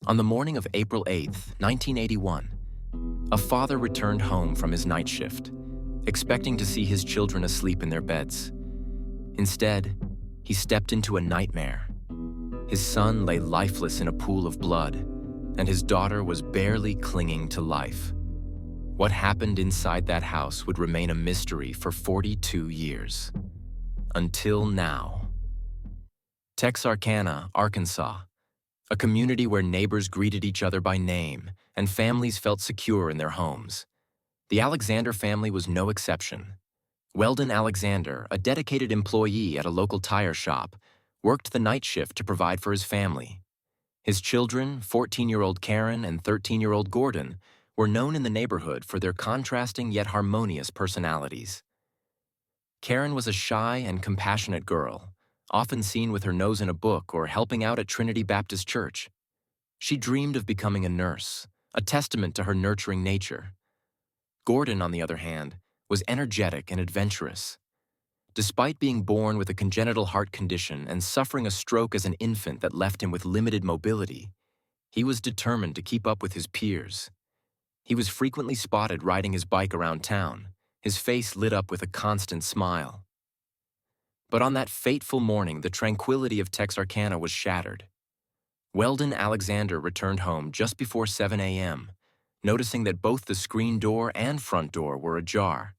On the morning of April 8th, 1981, a father returned home from his night shift, expecting to see his children asleep in their beds. Instead, he stepped into a nightmare. His son lay lifeless in a pool of blood, and his daughter was barely clinging to life. What happened inside that house would remain a mystery for 42 years. Until now. Texarkana, Arkansas, a community where neighbors greeted each other by name and families felt secure in their homes. The Alexander family was no exception. Weldon Alexander, a dedicated employee at a local tire shop, worked the night shift to provide for his family. His children, 14-year-old Karen and 13-year-old Gordon, were known in the neighborhood for their contrasting yet harmonious personalities. Karen was a shy and compassionate girl, often seen with her nose in a book or helping out at Trinity Baptist Church. She dreamed of becoming a nurse, a testament to her nurturing nature. Gordon, on the other hand, was energetic and adventurous. Despite being born with a congenital heart condition and suffering a stroke as an infant that left him with limited mobility, he was determined to keep up with his peers. He was frequently spotted riding his bike around town, his face lit up with a constant smile. But on that fateful morning, the tranquility of Texarkana was shattered. Weldon Alexander returned home just before 7 a.m., noticing that both the screen door and front door were ajar,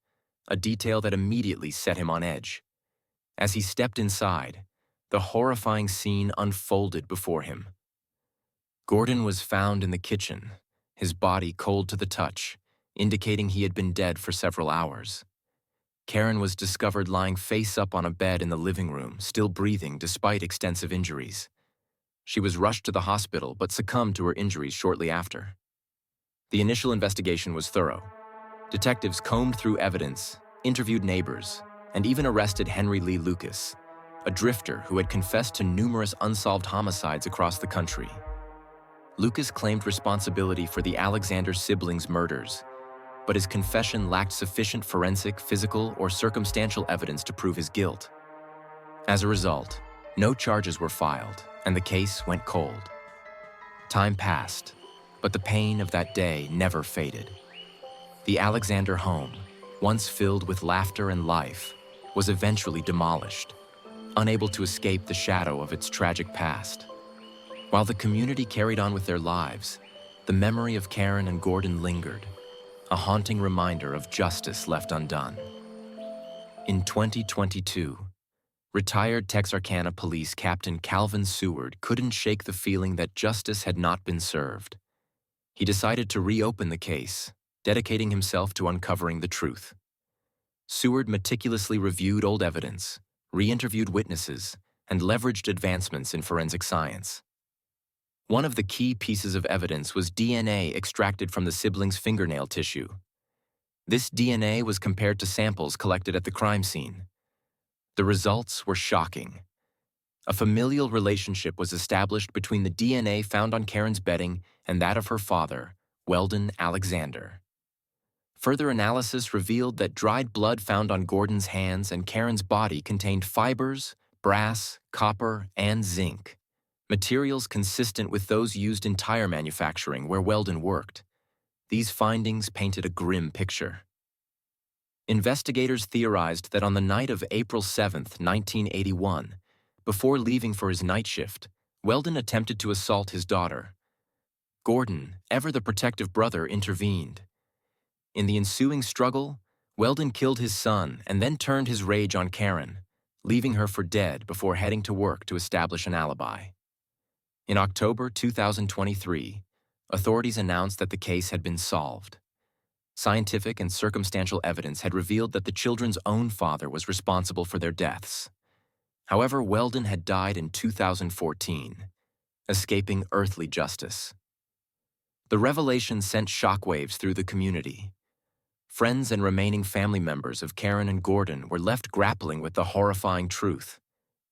a detail that immediately set him on edge. As he stepped inside, the horrifying scene unfolded before him. Gordon was found in the kitchen, his body cold to the touch, indicating he had been dead for several hours. Karen was discovered lying face up on a bed in the living room, still breathing despite extensive injuries. She was rushed to the hospital but succumbed to her injuries shortly after. The initial investigation was thorough. Detectives combed through evidence, interviewed neighbors, and even arrested Henry Lee Lucas, a drifter who had confessed to numerous unsolved homicides across the country. Lucas claimed responsibility for the Alexander siblings' murders, but his confession lacked sufficient forensic, physical, or circumstantial evidence to prove his guilt. As a result, no charges were filed, and the case went cold. Time passed, but the pain of that day never faded. The Alexander home, once filled with laughter and life, was eventually demolished, unable to escape the shadow of its tragic past. While the community carried on with their lives, the memory of Karen and Gordon lingered, a haunting reminder of justice left undone. In 2022, retired Texarkana Police Captain Calvin Seward couldn't shake the feeling that justice had not been served. He decided to reopen the case, dedicating himself to uncovering the truth. Seward meticulously reviewed old evidence, re-interviewed witnesses, and leveraged advancements in forensic science. One of the key pieces of evidence was DNA extracted from the siblings' fingernail tissue. This DNA was compared to samples collected at the crime scene. The results were shocking. A familial relationship was established between the DNA found on Karen's bedding and that of her father, Weldon Alexander. Further analysis revealed that dried blood found on Gordon's hands and Karen's body contained fibers, brass, copper, and zinc, materials consistent with those used in tire manufacturing where Weldon worked. These findings painted a grim picture. Investigators theorized that on the night of April 7, 1981, before leaving for his night shift, Weldon attempted to assault his daughter. Gordon, ever the protective brother, intervened. In the ensuing struggle, Weldon killed his son and then turned his rage on Karen, leaving her for dead before heading to work to establish an alibi. In October 2023, authorities announced that the case had been solved. Scientific and circumstantial evidence had revealed that the children's own father was responsible for their deaths. However, Weldon had died in 2014, escaping earthly justice. The revelation sent shockwaves through the community. Friends and remaining family members of Karen and Gordon were left grappling with the horrifying truth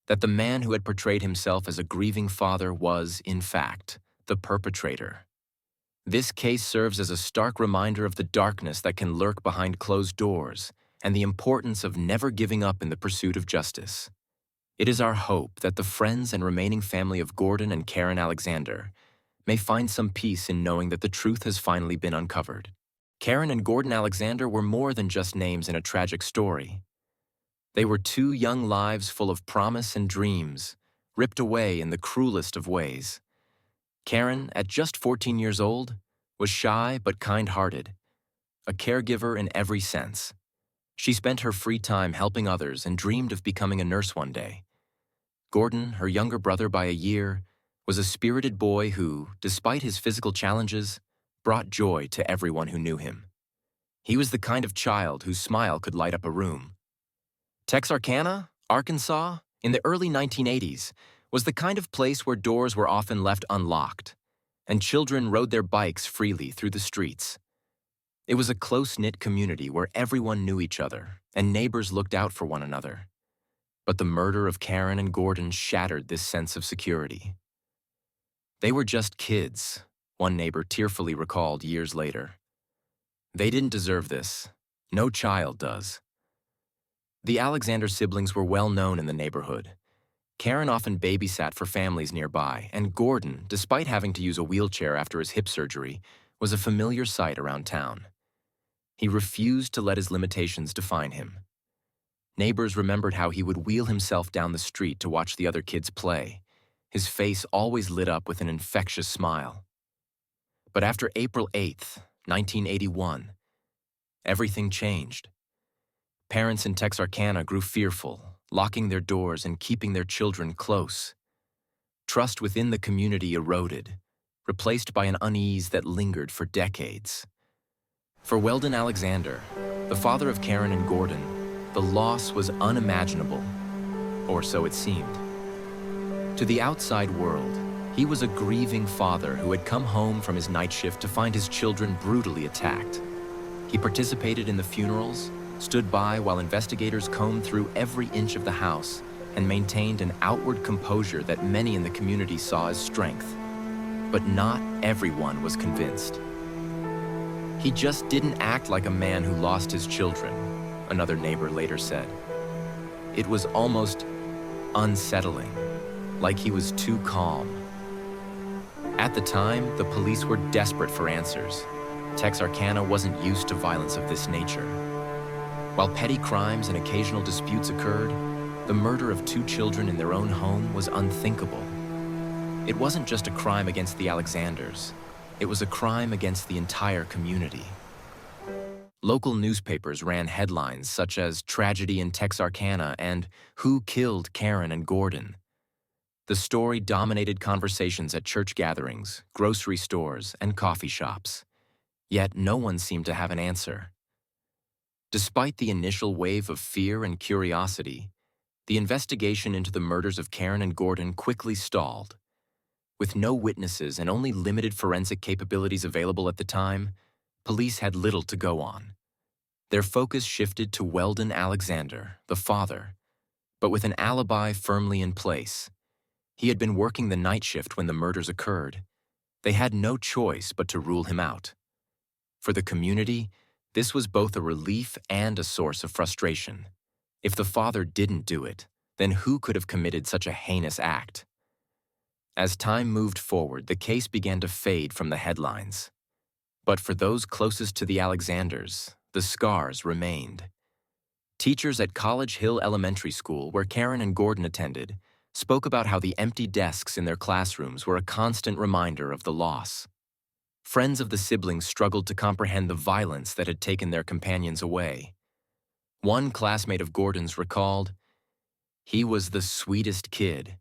that the man who had portrayed himself as a grieving father was, in fact, the perpetrator. This case serves as a stark reminder of the darkness that can lurk behind closed doors and the importance of never giving up in the pursuit of justice. It is our hope that the friends and remaining family of Gordon and Karen Alexander may find some peace in knowing that the truth has finally been uncovered. Karen and Gordon Alexander were more than just names in a tragic story. They were two young lives full of promise and dreams, ripped away in the cruelest of ways. Karen, at just 14 years old, was shy but kind-hearted, a caregiver in every sense. She spent her free time helping others and dreamed of becoming a nurse one day. Gordon, her younger brother by a year, was a spirited boy who, despite his physical challenges, brought joy to everyone who knew him. He was the kind of child whose smile could light up a room. Texarkana, Arkansas, in the early 1980s, was the kind of place where doors were often left unlocked, and children rode their bikes freely through the streets. It was a close-knit community where everyone knew each other, and neighbors looked out for one another. But the murder of Karen and Gordon shattered this sense of security. They were just kids, one neighbor tearfully recalled years later. They didn't deserve this. No child does. The Alexander siblings were well known in the neighborhood. Karen often babysat for families nearby, and Gordon, despite having to use a wheelchair after his hip surgery, was a familiar sight around town. He refused to let his limitations define him. Neighbors remembered how he would wheel himself down the street to watch the other kids play, his face always lit up with an infectious smile. But after April 8th, 1981, everything changed. Parents in Texarkana grew fearful, locking their doors and keeping their children close. Trust within the community eroded, replaced by an unease that lingered for decades. For Weldon Alexander, the father of Karen and Gordon, the loss was unimaginable, or so it seemed. To the outside world, he was a grieving father who had come home from his night shift to find his children brutally attacked. He participated in the funerals, stood by while investigators combed through every inch of the house, and maintained an outward composure that many in the community saw as strength. But not everyone was convinced. He just didn't act like a man who lost his children, another neighbor later said. It was almost unsettling, like he was too calm. At the time, the police were desperate for answers. Texarkana wasn't used to violence of this nature. While petty crimes and occasional disputes occurred, the murder of two children in their own home was unthinkable. It wasn't just a crime against the Alexanders. It was a crime against the entire community. Local newspapers ran headlines such as "Tragedy in Texarkana" and "Who Killed Karen and Gordon?" The story dominated conversations at church gatherings, grocery stores, and coffee shops. Yet no one seemed to have an answer. Despite the initial wave of fear and curiosity, the investigation into the murders of Karen and Gordon quickly stalled. With no witnesses and only limited forensic capabilities available at the time, police had little to go on. Their focus shifted to Weldon Alexander, the father, but with an alibi firmly in place. He had been working the night shift when the murders occurred. They had no choice but to rule him out. For the community, this was both a relief and a source of frustration. If the father didn't do it, then who could have committed such a heinous act? As time moved forward, the case began to fade from the headlines. But for those closest to the Alexanders, the scars remained. Teachers at College Hill Elementary School, where Karen and Gordon attended, spoke about how the empty desks in their classrooms were a constant reminder of the loss. Friends of the siblings struggled to comprehend the violence that had taken their companions away. One classmate of Gordon's recalled, "He was the sweetest kid.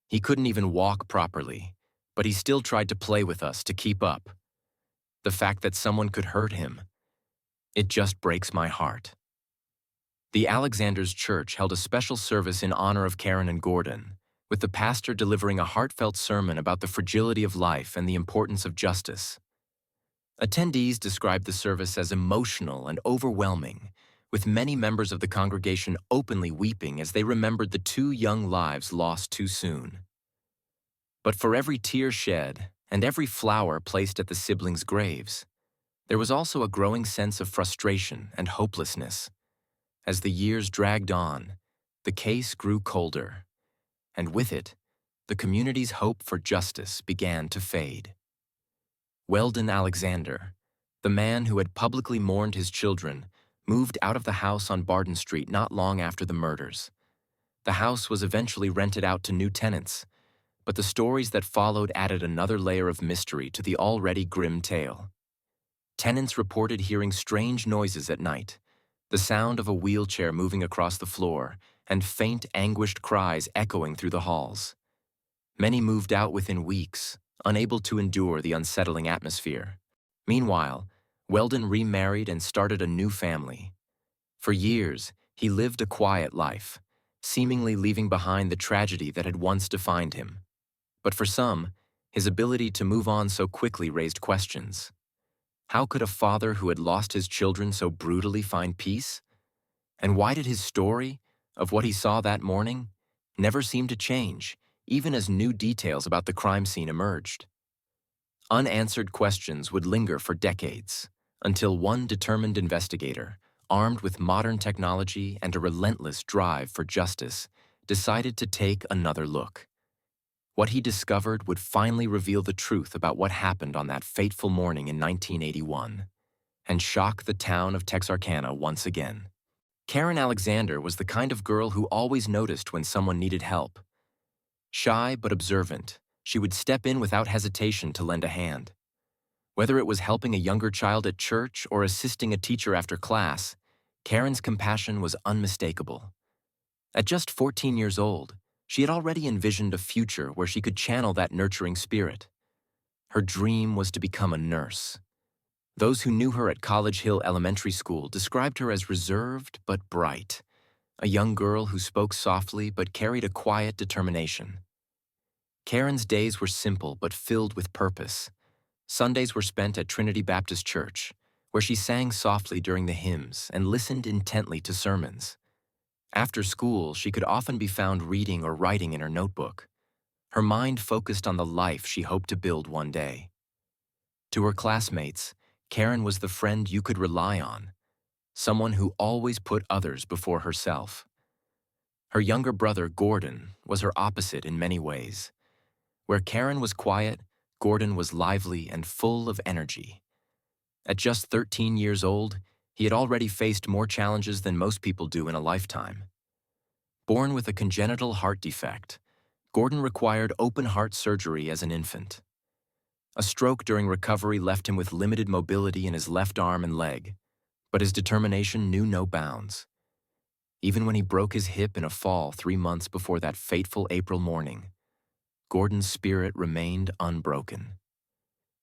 He couldn't even walk properly, but he still tried to play with us to keep up. The fact that someone could hurt him, it just breaks my heart." The Alexanders Church held a special service in honor of Karen and Gordon, with the pastor delivering a heartfelt sermon about the fragility of life and the importance of justice. Attendees described the service as emotional and overwhelming, with many members of the congregation openly weeping as they remembered the two young lives lost too soon. But for every tear shed and every flower placed at the siblings' graves, there was also a growing sense of frustration and hopelessness. As the years dragged on, the case grew colder, and with it, the community's hope for justice began to fade. Weldon Alexander, the man who had publicly mourned his children, moved out of the house on Barden Street not long after the murders. The house was eventually rented out to new tenants, but the stories that followed added another layer of mystery to the already grim tale. Tenants reported hearing strange noises at night, the sound of a wheelchair moving across the floor, and faint, anguished cries echoing through the halls. Many moved out within weeks, unable to endure the unsettling atmosphere. Meanwhile, Weldon remarried and started a new family. For years, he lived a quiet life, seemingly leaving behind the tragedy that had once defined him. But for some, his ability to move on so quickly raised questions. How could a father who had lost his children so brutally find peace? And why did his story, of what he saw that morning, never seem to change, even as new details about the crime scene emerged? Unanswered questions would linger for decades, until one determined investigator, armed with modern technology and a relentless drive for justice, decided to take another look. What he discovered would finally reveal the truth about what happened on that fateful morning in 1981, and shock the town of Texarkana once again. Karen Alexander was the kind of girl who always noticed when someone needed help. Shy but observant, she would step in without hesitation to lend a hand. Whether it was helping a younger child at church or assisting a teacher after class, Karen's compassion was unmistakable. At just 14 years old, she had already envisioned a future where she could channel that nurturing spirit. Her dream was to become a nurse. Those who knew her at College Hill Elementary School described her as reserved but bright, a young girl who spoke softly but carried a quiet determination. Karen's days were simple but filled with purpose. Sundays were spent at Trinity Baptist Church, where she sang softly during the hymns and listened intently to sermons. After school, she could often be found reading or writing in her notebook, her mind focused on the life she hoped to build one day. To her classmates, Karen was the friend you could rely on, someone who always put others before herself. Her younger brother, Gordon, was her opposite in many ways. Where Karen was quiet, Gordon was lively and full of energy. At just 13 years old, he had already faced more challenges than most people do in a lifetime. Born with a congenital heart defect, Gordon required open-heart surgery as an infant. A stroke during recovery left him with limited mobility in his left arm and leg, but his determination knew no bounds. Even when he broke his hip in a fall 3 months before that fateful April morning, Gordon's spirit remained unbroken.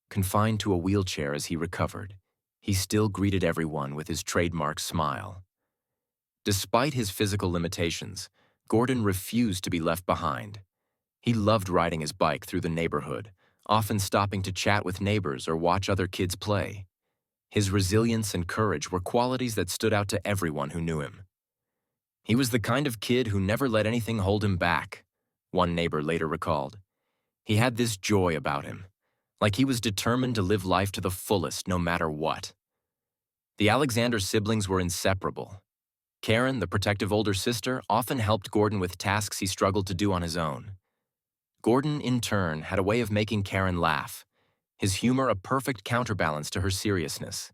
Confined to a wheelchair as he recovered, he still greeted everyone with his trademark smile. Despite his physical limitations, Gordon refused to be left behind. He loved riding his bike through the neighborhood, often stopping to chat with neighbors or watch other kids play. His resilience and courage were qualities that stood out to everyone who knew him. He was the kind of kid who never let anything hold him back, one neighbor later recalled. He had this joy about him, like he was determined to live life to the fullest no matter what. The Alexander siblings were inseparable. Karen, the protective older sister, often helped Gordon with tasks he struggled to do on his own. Gordon, in turn, had a way of making Karen laugh, his humor a perfect counterbalance to her seriousness.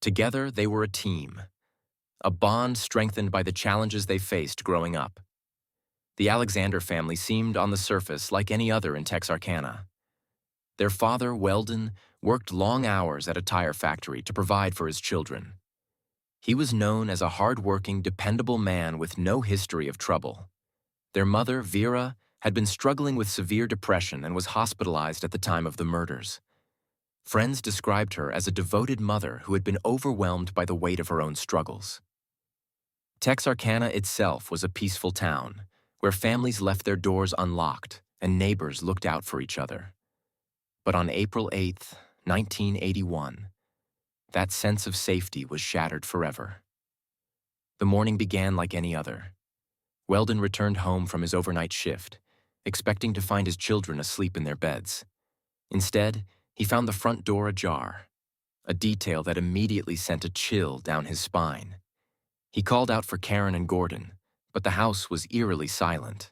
Together, they were a team, a bond strengthened by the challenges they faced growing up. The Alexander family seemed, on the surface, like any other in Texarkana. Their father, Weldon, worked long hours at a tire factory to provide for his children. He was known as a hard-working, dependable man with no history of trouble. Their mother, Vera, had been struggling with severe depression and was hospitalized at the time of the murders. Friends described her as a devoted mother who had been overwhelmed by the weight of her own struggles. Texarkana itself was a peaceful town, where families left their doors unlocked and neighbors looked out for each other. But on April 8, 1981, that sense of safety was shattered forever. The morning began like any other. Weldon returned home from his overnight shift, expecting to find his children asleep in their beds. Instead, he found the front door ajar, a detail that immediately sent a chill down his spine. He called out for Karen and Gordon, but the house was eerily silent.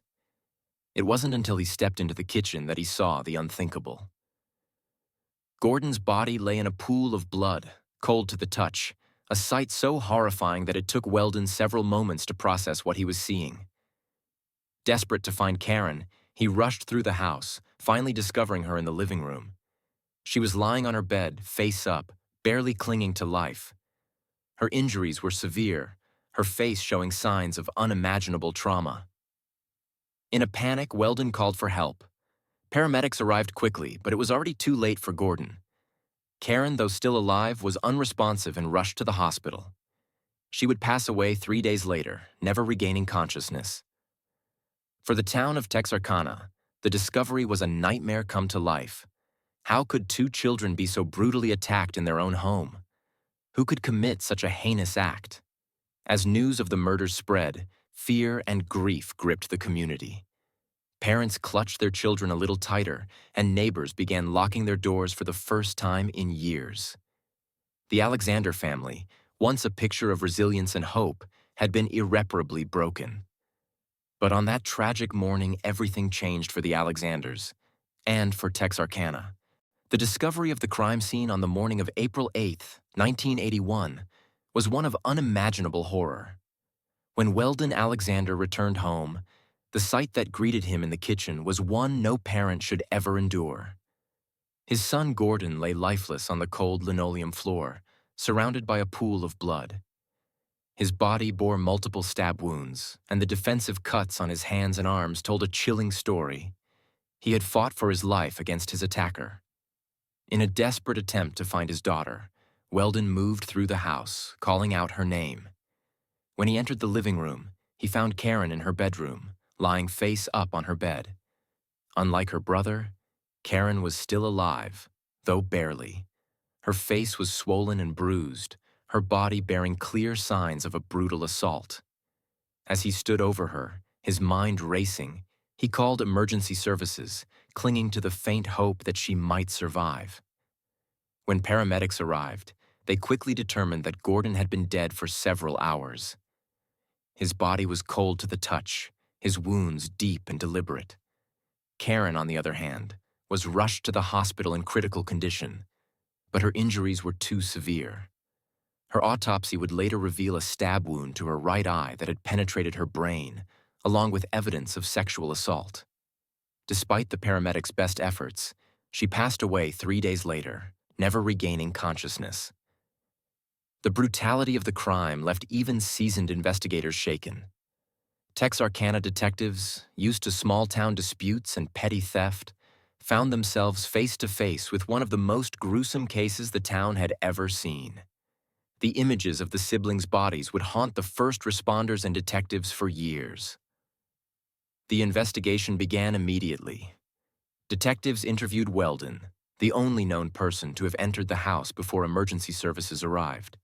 It wasn't until he stepped into the kitchen that he saw the unthinkable. Gordon's body lay in a pool of blood, cold to the touch, a sight so horrifying that it took Weldon several moments to process what he was seeing. Desperate to find Karen, he rushed through the house, finally discovering her in the living room. She was lying on her bed, face up, barely clinging to life. Her injuries were severe, her face showing signs of unimaginable trauma. In a panic, Weldon called for help. Paramedics arrived quickly, but it was already too late for Gordon. Karen, though still alive, was unresponsive and rushed to the hospital. She would pass away 3 days later, never regaining consciousness. For the town of Texarkana, the discovery was a nightmare come to life. How could 2 children be so brutally attacked in their own home? Who could commit such a heinous act? As news of the murders spread, fear and grief gripped the community. Parents clutched their children a little tighter, and neighbors began locking their doors for the first time in years. The Alexander family, once a picture of resilience and hope, had been irreparably broken. But on that tragic morning, everything changed for the Alexanders, and for Texarkana. The discovery of the crime scene on the morning of April 8, 1981, was one of unimaginable horror. When Weldon Alexander returned home, the sight that greeted him in the kitchen was one no parent should ever endure. His son Gordon lay lifeless on the cold linoleum floor, surrounded by a pool of blood. His body bore multiple stab wounds, and the defensive cuts on his hands and arms told a chilling story. He had fought for his life against his attacker. In a desperate attempt to find his daughter, Weldon moved through the house, calling out her name. When he entered the living room, he found Karen in her bedroom, lying face up on her bed. Unlike her brother, Karen was still alive, though barely. Her face was swollen and bruised, her body bearing clear signs of a brutal assault. As he stood over her, his mind racing, he called emergency services, clinging to the faint hope that she might survive. When paramedics arrived, they quickly determined that Gordon had been dead for several hours. His body was cold to the touch, his wounds deep and deliberate. Karen, on the other hand, was rushed to the hospital in critical condition, but her injuries were too severe. Her autopsy would later reveal a stab wound to her right eye that had penetrated her brain, along with evidence of sexual assault. Despite the paramedics' best efforts, she passed away 3 days later, never regaining consciousness. The brutality of the crime left even seasoned investigators shaken. Texarkana detectives, used to small-town disputes and petty theft, found themselves face-to-face with one of the most gruesome cases the town had ever seen. The images of the siblings' bodies would haunt the first responders and detectives for years. The investigation began immediately. Detectives interviewed Weldon, the only known person to have entered the house before emergency services arrived.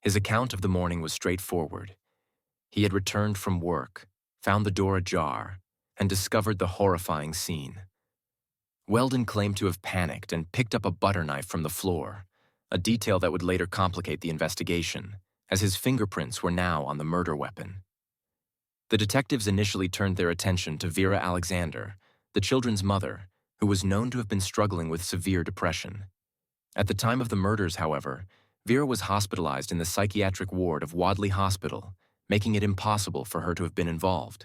His account of the morning was straightforward. He had returned from work, found the door ajar, and discovered the horrifying scene. Weldon claimed to have panicked and picked up a butter knife from the floor, a detail that would later complicate the investigation, as his fingerprints were now on the murder weapon. The detectives initially turned their attention to Vera Alexander, the children's mother, who was known to have been struggling with severe depression. At the time of the murders, however, Vera was hospitalized in the psychiatric ward of Wadley Hospital, making it impossible for her to have been involved.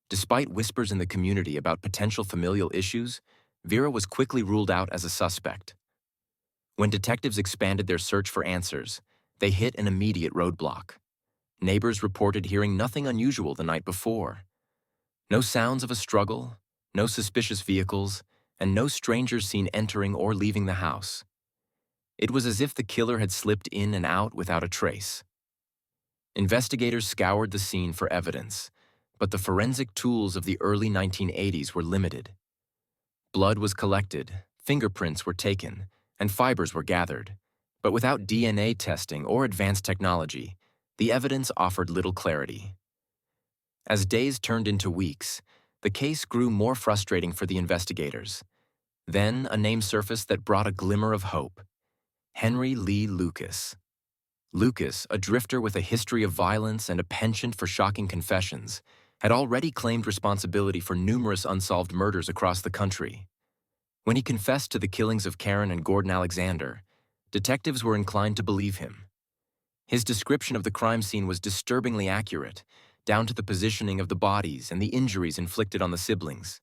Despite whispers in the community about potential familial issues, Vera was quickly ruled out as a suspect. When detectives expanded their search for answers, they hit an immediate roadblock. Neighbors reported hearing nothing unusual the night before. No sounds of a struggle, no suspicious vehicles, and no strangers seen entering or leaving the house. It was as if the killer had slipped in and out without a trace. Investigators scoured the scene for evidence, but the forensic tools of the early 1980s were limited. Blood was collected, fingerprints were taken, and fibers were gathered, but without DNA testing or advanced technology, the evidence offered little clarity. As days turned into weeks, the case grew more frustrating for the investigators. Then a name surfaced that brought a glimmer of hope: Henry Lee Lucas. Lucas, a drifter with a history of violence and a penchant for shocking confessions, had already claimed responsibility for numerous unsolved murders across the country. When he confessed to the killings of Karen and Gordon Alexander, detectives were inclined to believe him. His description of the crime scene was disturbingly accurate, down to the positioning of the bodies and the injuries inflicted on the siblings.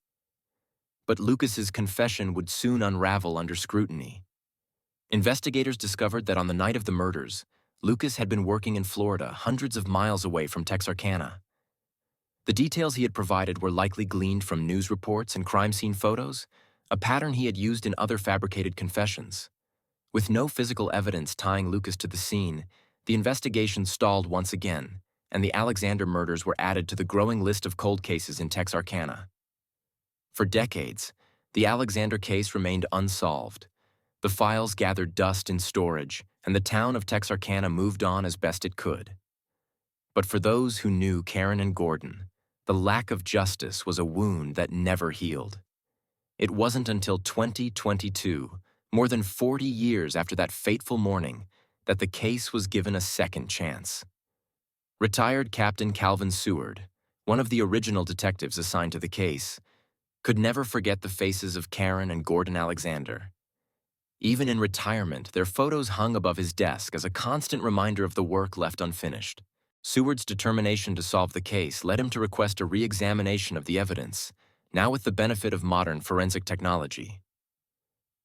But Lucas's confession would soon unravel under scrutiny. Investigators discovered that on the night of the murders, Lucas had been working in Florida, hundreds of miles away from Texarkana. The details he had provided were likely gleaned from news reports and crime scene photos, a pattern he had used in other fabricated confessions. With no physical evidence tying Lucas to the scene, the investigation stalled once again, and the Alexander murders were added to the growing list of cold cases in Texarkana. For decades, the Alexander case remained unsolved. The files gathered dust in storage, and the town of Texarkana moved on as best it could. But for those who knew Karen and Gordon, the lack of justice was a wound that never healed. It wasn't until 2022, more than 40 years after that fateful morning, that the case was given a second chance. Retired Captain Calvin Seward, one of the original detectives assigned to the case, could never forget the faces of Karen and Gordon Alexander. Even in retirement, their photos hung above his desk as a constant reminder of the work left unfinished. Seward's determination to solve the case led him to request a re-examination of the evidence, now with the benefit of modern forensic technology.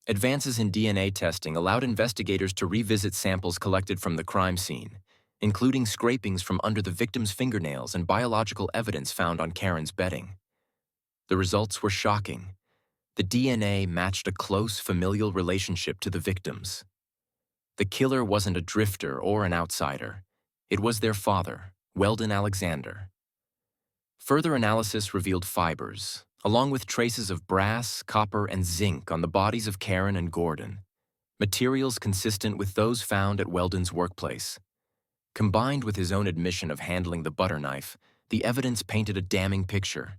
Advances in DNA testing allowed investigators to revisit samples collected from the crime scene, including scrapings from under the victim's fingernails and biological evidence found on Karen's bedding. The results were shocking. The DNA matched a close familial relationship to the victims. The killer wasn't a drifter or an outsider. It was their father, Weldon Alexander. Further analysis revealed fibers, along with traces of brass, copper, and zinc on the bodies of Karen and Gordon, materials consistent with those found at Weldon's workplace. Combined with his own admission of handling the butter knife, the evidence painted a damning picture.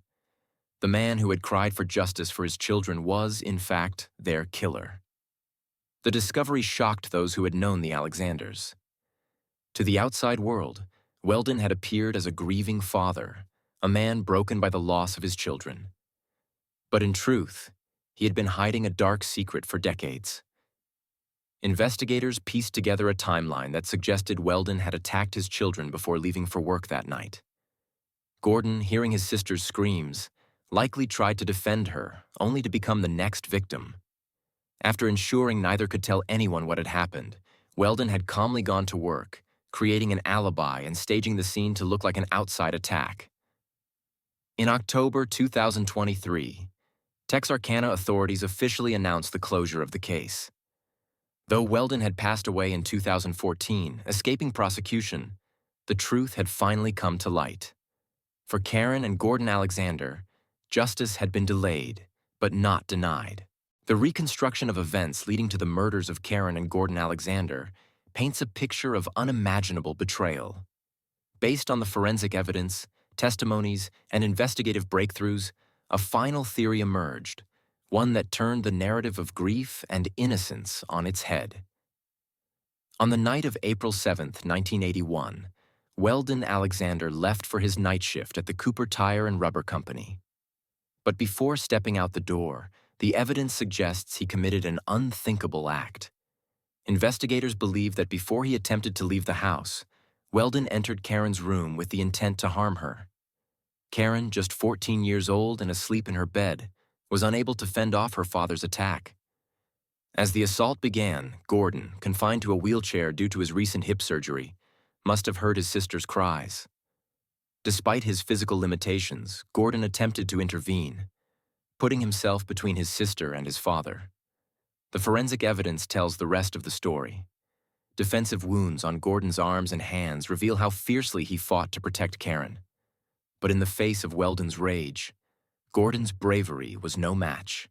The man who had cried for justice for his children was, in fact, their killer. The discovery shocked those who had known the Alexanders. To the outside world, Weldon had appeared as a grieving father, a man broken by the loss of his children. But in truth, he had been hiding a dark secret for decades. Investigators pieced together a timeline that suggested Weldon had attacked his children before leaving for work that night. Gordon, hearing his sister's screams, likely tried to defend her, only to become the next victim. After ensuring neither could tell anyone what had happened, Weldon had calmly gone to work, creating an alibi and staging the scene to look like an outside attack. In October 2023, Texarkana authorities officially announced the closure of the case. Though Weldon had passed away in 2014, escaping prosecution, the truth had finally come to light. For Karen and Gordon Alexander, justice had been delayed, but not denied. The reconstruction of events leading to the murders of Karen and Gordon Alexander paints a picture of unimaginable betrayal. Based on the forensic evidence, testimonies, and investigative breakthroughs, a final theory emerged, one that turned the narrative of grief and innocence on its head. On the night of April 7, 1981, Weldon Alexander left for his night shift at the Cooper Tire and Rubber Company. But before stepping out the door, the evidence suggests he committed an unthinkable act. Investigators believe that before he attempted to leave the house, Weldon entered Karen's room with the intent to harm her. Karen, just 14 years old and asleep in her bed, was unable to fend off her father's attack. As the assault began, Gordon, confined to a wheelchair due to his recent hip surgery, must have heard his sister's cries. Despite his physical limitations, Gordon attempted to intervene, putting himself between his sister and his father. The forensic evidence tells the rest of the story. Defensive wounds on Gordon's arms and hands reveal how fiercely he fought to protect Karen. But in the face of Weldon's rage, Gordon's bravery was no match.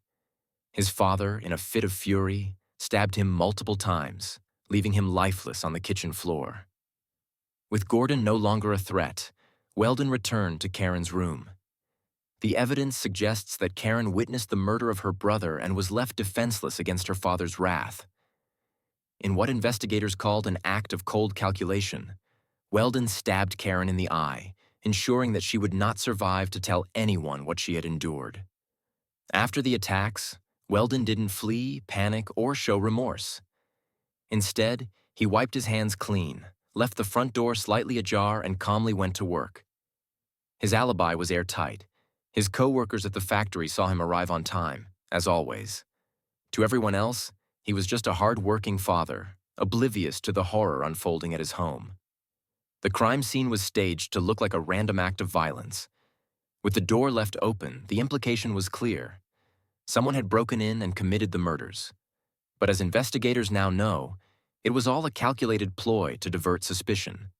His father, in a fit of fury, stabbed him multiple times, leaving him lifeless on the kitchen floor. With Gordon no longer a threat, Weldon returned to Karen's room. The evidence suggests that Karen witnessed the murder of her brother and was left defenseless against her father's wrath. In what investigators called an act of cold calculation, Weldon stabbed Karen in the eye, ensuring that she would not survive to tell anyone what she had endured. After the attacks, Weldon didn't flee, panic, or show remorse. Instead, he wiped his hands clean, left the front door slightly ajar, and calmly went to work. His alibi was airtight. His co-workers at the factory saw him arrive on time, as always. To everyone else, he was just a hard-working father, oblivious to the horror unfolding at his home. The crime scene was staged to look like a random act of violence. With the door left open, the implication was clear. Someone had broken in and committed the murders. But as investigators now know, it was all a calculated ploy to divert suspicion.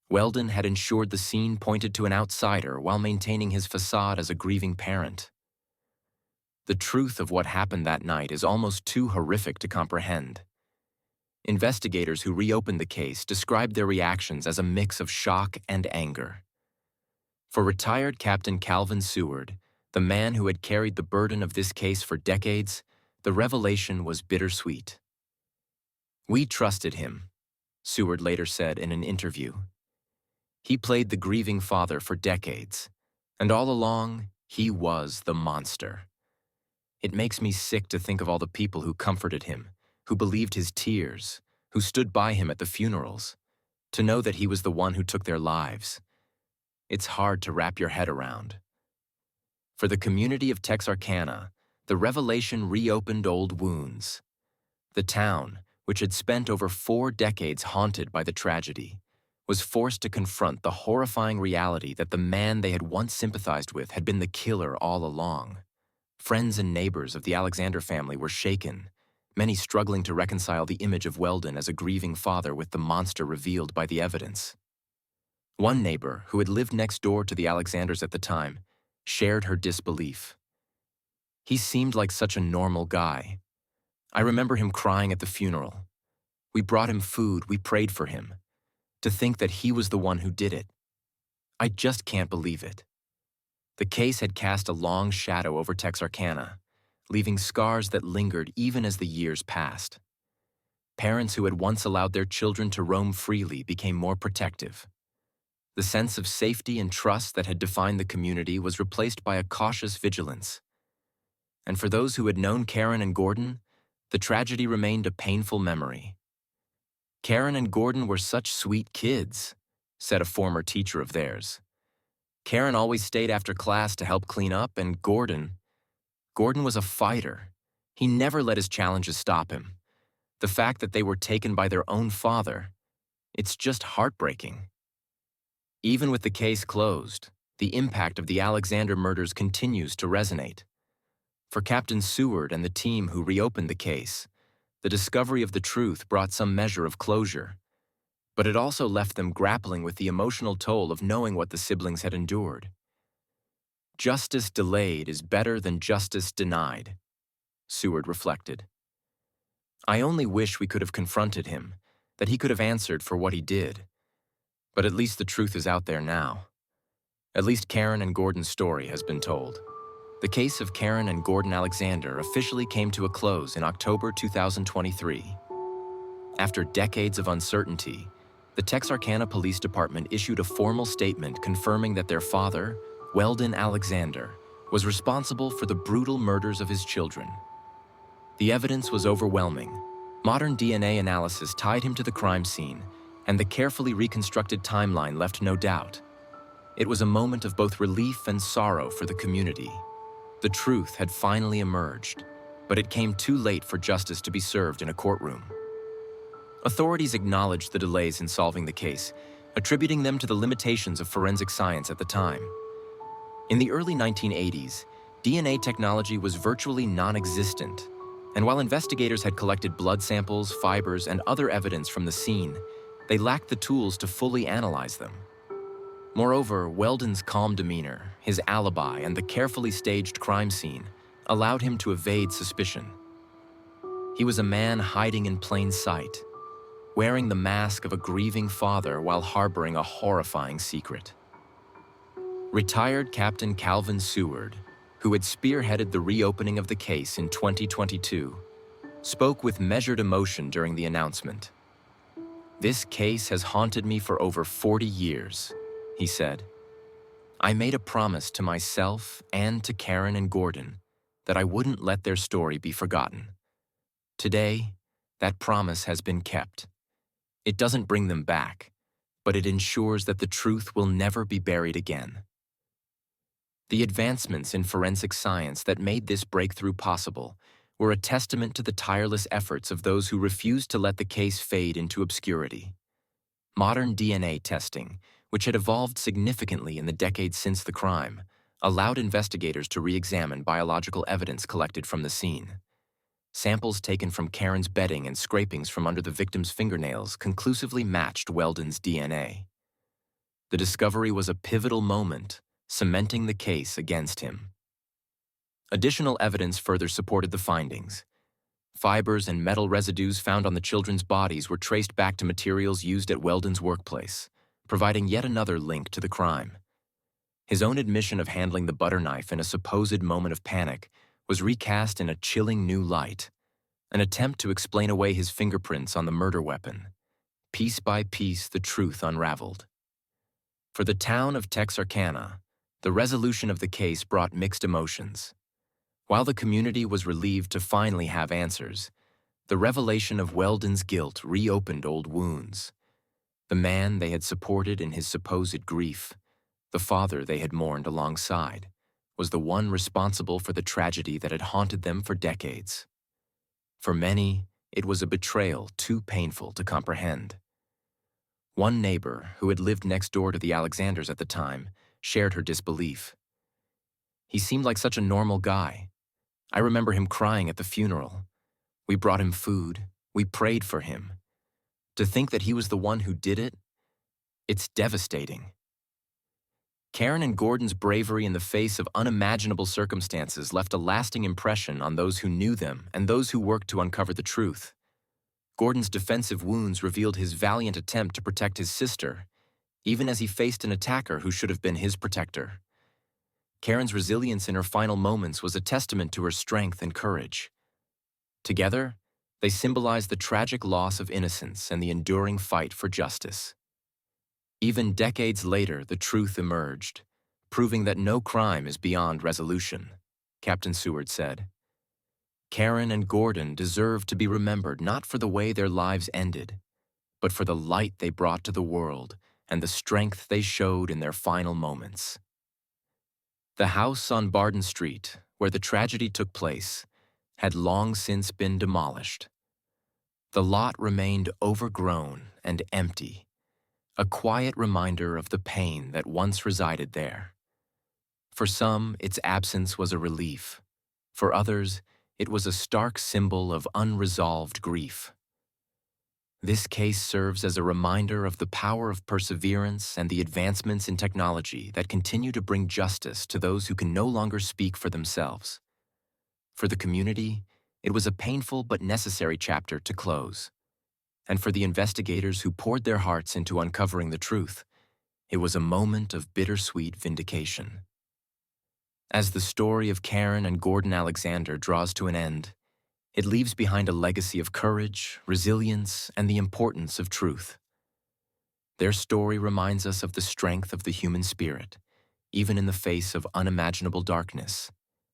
Weldon had ensured the scene pointed to an outsider while maintaining his facade as a grieving parent. The truth of what happened that night is almost too horrific to comprehend. Investigators who reopened the case described their reactions as a mix of shock and anger. For retired Captain Calvin Seward, the man who had carried the burden of this case for decades, the revelation was bittersweet. "We trusted him," Seward later said in an interview. "He played the grieving father for decades, and all along, he was the monster. It makes me sick to think of all the people who comforted him, who believed his tears, who stood by him at the funerals, to know that he was the one who took their lives. It's hard to wrap your head around." For the community of Texarkana, the revelation reopened old wounds. The town, which had spent over 4 decades haunted by the tragedy, was forced to confront the horrifying reality that the man they had once sympathized with had been the killer all along. Friends and neighbors of the Alexander family were shaken, many struggling to reconcile the image of Weldon as a grieving father with the monster revealed by the evidence. One neighbor, who had lived next door to the Alexanders at the time, shared her disbelief. "He seemed like such a normal guy. I remember him crying at the funeral. We brought him food, we prayed for him. To think that he was the one who did it. I just can't believe it." The case had cast a long shadow over Texarkana, leaving scars that lingered even as the years passed. Parents who had once allowed their children to roam freely became more protective. The sense of safety and trust that had defined the community was replaced by a cautious vigilance. And for those who had known Karen and Gordon, the tragedy remained a painful memory. "Karen and Gordon were such sweet kids," said a former teacher of theirs. "Karen always stayed after class to help clean up, and Gordon was a fighter. He never let his challenges stop him. The fact that they were taken by their own father, it's just heartbreaking." Even with the case closed, the impact of the Alexander murders continues to resonate. For Captain Seward and the team who reopened the case, the discovery of the truth brought some measure of closure, but it also left them grappling with the emotional toll of knowing what the siblings had endured. "Justice delayed is better than justice denied," Seward reflected. "I only wish we could have confronted him, that he could have answered for what he did. But at least the truth is out there now. At least Karen and Gordon's story has been told." The case of Karen and Gordon Alexander officially came to a close in October 2023. After decades of uncertainty, the Texarkana Police Department issued a formal statement confirming that their father, Weldon Alexander, was responsible for the brutal murders of his children. The evidence was overwhelming. Modern DNA analysis tied him to the crime scene, and the carefully reconstructed timeline left no doubt. It was a moment of both relief and sorrow for the community. The truth had finally emerged, but it came too late for justice to be served in a courtroom. Authorities acknowledged the delays in solving the case, attributing them to the limitations of forensic science at the time. In the early 1980s, DNA technology was virtually non-existent, and while investigators had collected blood samples, fibers, and other evidence from the scene, they lacked the tools to fully analyze them. Moreover, Weldon's calm demeanor, his alibi, and the carefully staged crime scene allowed him to evade suspicion. He was a man hiding in plain sight, wearing the mask of a grieving father while harboring a horrifying secret. Retired Captain Calvin Seward, who had spearheaded the reopening of the case in 2022, spoke with measured emotion during the announcement. "This case has haunted me for over 40 years, he said. "I made a promise to myself and to Karen and Gordon that I wouldn't let their story be forgotten. Today, that promise has been kept. It doesn't bring them back, but it ensures that the truth will never be buried again. The advancements in forensic science that made this breakthrough possible were a testament to the tireless efforts of those who refused to let the case fade into obscurity. Modern DNA testing, which had evolved significantly in the decades since the crime, allowed investigators to re-examine biological evidence collected from the scene. Samples taken from Karen's bedding and scrapings from under the victim's fingernails conclusively matched Weldon's DNA. The discovery was a pivotal moment, cementing the case against him. Additional evidence further supported the findings. Fibers and metal residues found on the children's bodies were traced back to materials used at Weldon's workplace, providing yet another link to the crime. His own admission of handling the butter knife in a supposed moment of panic was recast in a chilling new light, an attempt to explain away his fingerprints on the murder weapon. Piece by piece, the truth unraveled. For the town of Texarkana, the resolution of the case brought mixed emotions. While the community was relieved to finally have answers, the revelation of Weldon's guilt reopened old wounds. The man they had supported in his supposed grief, the father they had mourned alongside, was the one responsible for the tragedy that had haunted them for decades. For many, it was a betrayal too painful to comprehend. One neighbor, who had lived next door to the Alexanders at the time, shared her disbelief. "He seemed like such a normal guy. I remember him crying at the funeral. We brought him food. We prayed for him. To think that he was the one who did it, it's devastating." Karen and Gordon's bravery in the face of unimaginable circumstances left a lasting impression on those who knew them and those who worked to uncover the truth. Gordon's defensive wounds revealed his valiant attempt to protect his sister, even as he faced an attacker who should have been his protector. Karen's resilience in her final moments was a testament to her strength and courage. Together, they symbolized the tragic loss of innocence and the enduring fight for justice. Even decades later, the truth emerged, proving that no crime is beyond resolution, Captain Seward said. Karen and Gordon deserve to be remembered not for the way their lives ended, but for the light they brought to the world and the strength they showed in their final moments. The house on Barden Street, where the tragedy took place, had long since been demolished. The lot remained overgrown and empty, a quiet reminder of the pain that once resided there. For some, its absence was a relief. For others, it was a stark symbol of unresolved grief. This case serves as a reminder of the power of perseverance and the advancements in technology that continue to bring justice to those who can no longer speak for themselves. For the community, it was a painful but necessary chapter to close. And for the investigators who poured their hearts into uncovering the truth, it was a moment of bittersweet vindication. As the story of Karen and Gordon Alexander draws to an end, it leaves behind a legacy of courage, resilience, and the importance of truth. Their story reminds us of the strength of the human spirit, even in the face of unimaginable darkness,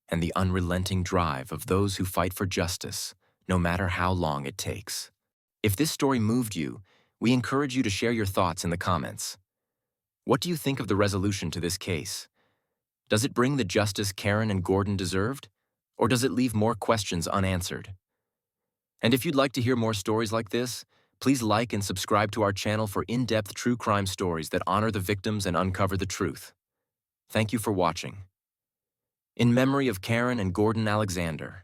and the unrelenting drive of those who fight for justice, no matter how long it takes. If this story moved you, we encourage you to share your thoughts in the comments. What do you think of the resolution to this case? Does it bring the justice Karen and Gordon deserved? Or does it leave more questions unanswered? And if you'd like to hear more stories like this, please like and subscribe to our channel for in-depth true crime stories that honor the victims and uncover the truth. Thank you for watching. In memory of Karen and Gordon Alexander,